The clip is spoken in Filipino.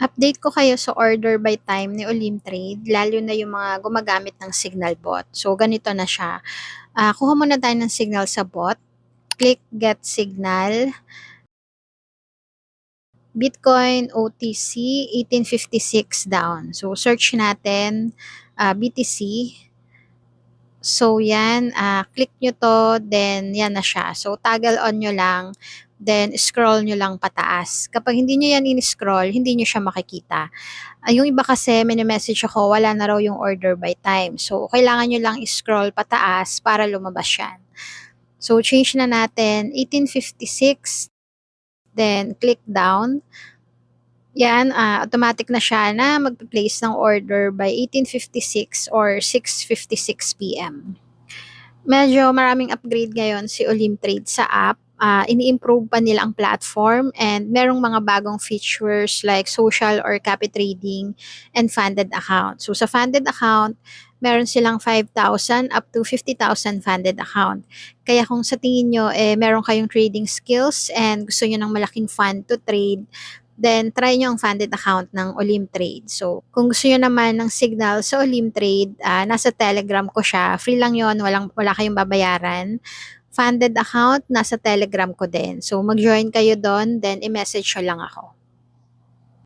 Update ko kayo sa order by time ni Olim Trade, lalo na yung mga gumagamit ng signal bot. So, ganito na siya. Kuha muna tayo ng signal sa bot. Click Get Signal. Bitcoin OTC 1856 down. So, search natin BTC. So, yan. Click nyo to, then yan na siya. So, toggle on nyo lang, then scroll nyo lang pataas. Kapag hindi nyo yan in-scroll, hindi nyo siya makikita. Yung iba kasi, message ako, wala na raw yung order by time. So, kailangan nyo lang i-scroll pataas para lumabas yan. So, change na natin, 1856, then click down. Yan, automatic na siya na mag-place ng order by 1856 or 6:56 p.m. Medyo maraming upgrade ngayon si Olim Trade sa app. Ini-improve pa nila ang platform and merong mga bagong features like social or copy trading and funded account. So sa funded account, meron silang 5,000 up to 50,000 funded account. Kaya kung sa tingin nyo, meron kayong trading skills and gusto nyo ng malaking fund to trade, then try nyo ang funded account ng Olim Trade. So, kung gusto nyo naman ng signal sa Olim Trade, nasa Telegram ko siya. Free lang yon, wala kayong babayaran. Funded account, nasa Telegram ko din. So, mag-join kayo doon, then i-message nyo lang ako.